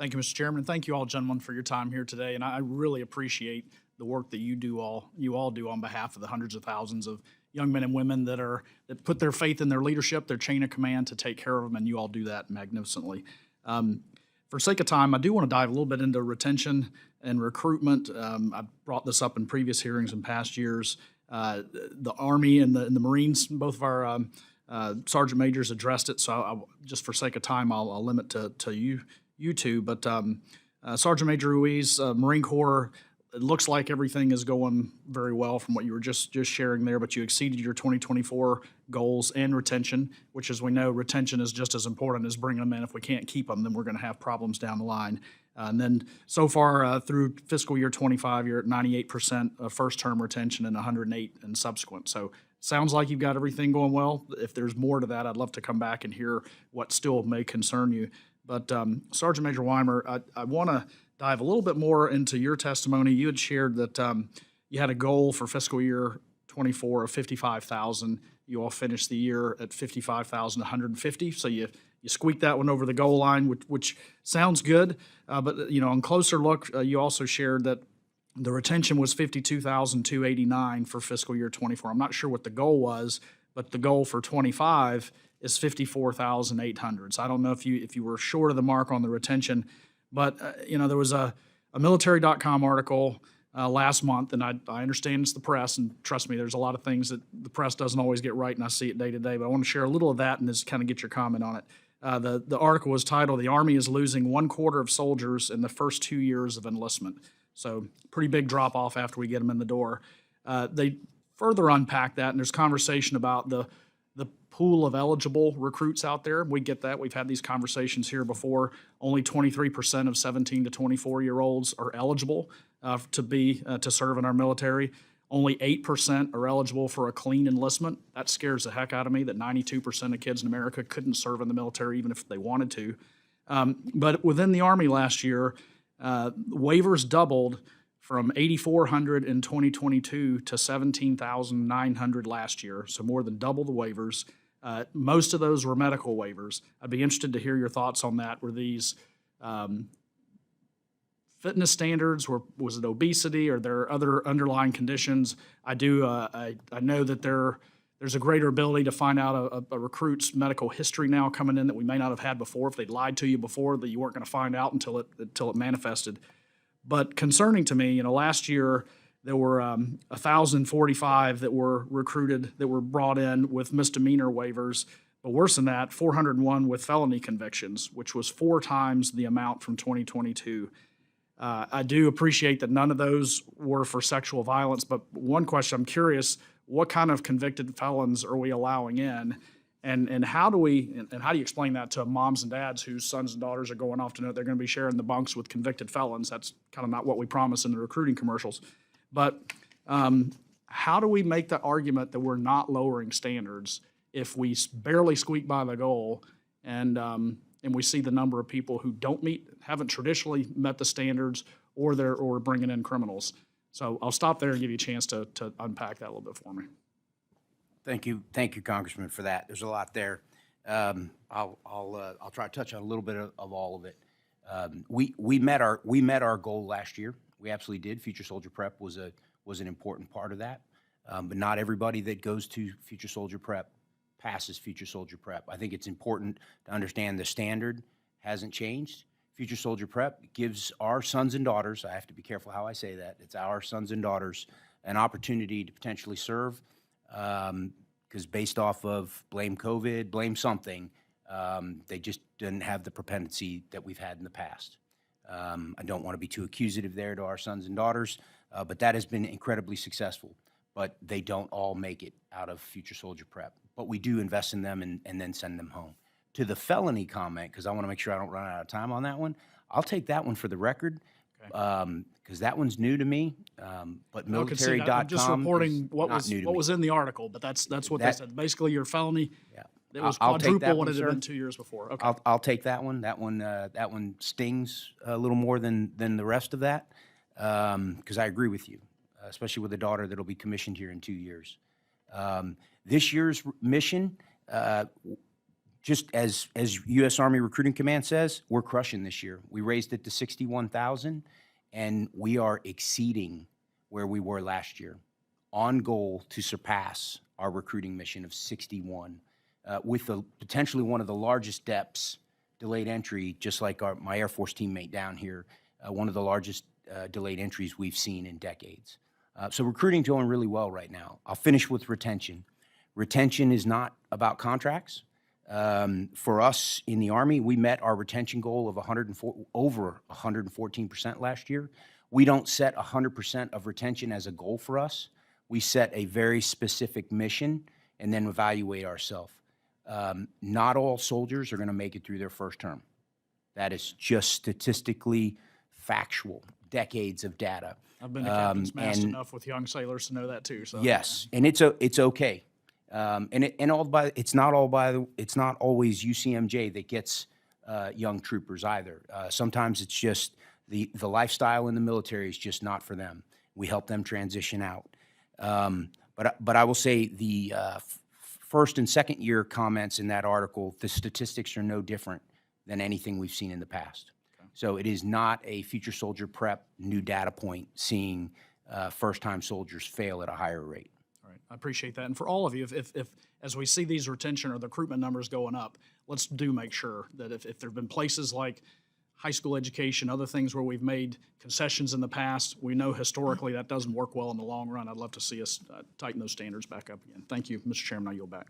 Thank you, Mr. Chairman, and thank you all, gentlemen, for your time here today. And I really appreciate the work that you all do on behalf of the hundreds of thousands of young men and women that put their faith in their leadership, their chain of command to take care of them, and you all do that magnificently. For sake of time, I do want to dive a little bit into retention and recruitment. I brought this up in previous hearings in past years. The Army and the Marines, both of our sergeant majors addressed it. So just for sake of time, I'll limit to you two. But Sergeant Major Ruiz, Marine Corps, it looks like everything is going very well from what you were just sharing there, but you exceeded your 2024 goals and retention, which, as we know, retention is just as important as bringing them in. If we can't keep them, then we're going to have problems down the line. And then so far through fiscal year 25, you're at 98% of first-term retention and 108 in subsequent. So sounds like you've got everything going well. If there's more to that, I'd love to come back and hear what still may concern you. But Sergeant Major Weimer, I want to dive a little bit more into your testimony. You had shared that you had a goal for fiscal year 24 of 55,000. You all finished the year at 55,150. So you squeaked that one over the goal line, which sounds good. But on closer look, you also shared that the retention was 52,289 for fiscal year 24. I'm not sure what the goal was, but the goal for 25 is 54,800. So I don't know if you were short of the mark on the retention. But, there was a military.com article last month, and I understand it's the press, and trust me, there's a lot of things that the press doesn't always get right, and I see it day to day, but I want to share a little of that and just kind of get your comment on it. The article was titled, "The Army is Losing 1/4 of Soldiers in the First 2 Years of Enlistment." So pretty big drop-off after we get them in the door. They further unpack that, and there's conversation about the pool of eligible recruits out there. We get that. We've had these conversations here before. Only 23% of 17 to 24-year-olds are eligible to serve in our military. Only 8% are eligible for a clean enlistment. That scares the heck out of me, that 92% of kids in America couldn't serve in the military even if they wanted to. But within the Army last year, waivers doubled from 8,400 in 2022 to 17,900 last year, so more than double the waivers. Most of those were medical waivers. I'd be interested to hear your thoughts on that. Were these fitness standards? Was it obesity? Or there are other underlying conditions? I know that there's a greater ability to find out a recruit's medical history now coming in that we may not have had before. If they'd lied to you before, that you weren't going to find out until it manifested. But concerning to me, last year there were 1,045 that were recruited, that were brought in with misdemeanor waivers. But worse than that, 401 with felony convictions, which was 4 times the amount from 2022. I do appreciate that none of those were for sexual violence, but one question I'm curious, what kind of convicted felons are we allowing in? And how do you explain that to moms and dads whose sons and daughters are going off to know they're going to be sharing the bunks with convicted felons? That's kind of not what we promise in the recruiting commercials. But how do we make the argument that we're not lowering standards if we barely squeak by the goal and we see the number of people who haven't traditionally met the standards, or bringing in criminals? So I'll stop there and give you a chance to unpack that a little bit for me. Thank you, Congressman, for that. There's a lot there. I'll try to touch on a little bit of all of it. We met our goal last year. We absolutely did. Future Soldier Prep was an important part of that. But not everybody that goes to Future Soldier Prep passes Future Soldier Prep. I think it's important to understand the standard hasn't changed. Future Soldier Prep gives our sons and daughters, I have to be careful how I say that, it's our sons and daughters, an opportunity to potentially serve, because based off of blame COVID, blame something, they just didn't have the propensity that we've had in the past. I don't want to be too accusative there to our sons and daughters, but that has been incredibly successful. But they don't all make it out of Future Soldier Prep. But we do invest in them and then send them home. To the felony comment, because I want to make sure I don't run out of time on that one, I'll take that one for the record, because that one's new to me. But military.com, I'm just reporting what was was in the article, but that's what they said. Basically, your felony, yeah, it was I'll take quadruple that what one, it had sir. been 2 years before. Okay. I'll take that one. That one stings a little more than the rest of that, because I agree with you, especially with a daughter that'll be commissioned here in 2 years. This year's mission, just as U.S. Army Recruiting Command says, we're crushing this year. We raised it to 61,000, and we are exceeding where we were last year, on goal to surpass our recruiting mission of 61, with potentially one of the largest depths, delayed entry, just like my Air Force teammate down here, one of the largest delayed entries we've seen in decades. So recruiting's going really well right now. I'll finish with retention. Retention is not about contracts. For us in the Army, we met our retention goal of over 114% last year. We don't set 100% of retention as a goal for us. We set a very specific mission and then evaluate ourselves. Not all soldiers are going to make it through their first term. That is just statistically factual, decades of data. I've been to captain's mast enough with young sailors to know that too. So yes, and it's okay. It's not always UCMJ that gets young troopers either. Sometimes it's just the lifestyle in the military is just not for them. We help them transition out. But I will say the first and second year comments in that article, the statistics are no different than anything we've seen in the past. Okay. So it is not a future soldier prep new data point seeing first-time soldiers fail at a higher rate. All right, I appreciate that. And for all of you, if as we see these retention or the recruitment numbers going up, let's do make sure that if there have been places like high school education, other things where we've made concessions in the past, we know historically that doesn't work well in the long run. I'd love to see us tighten those standards back up again. Thank you, Mr. Chairman. I yield back.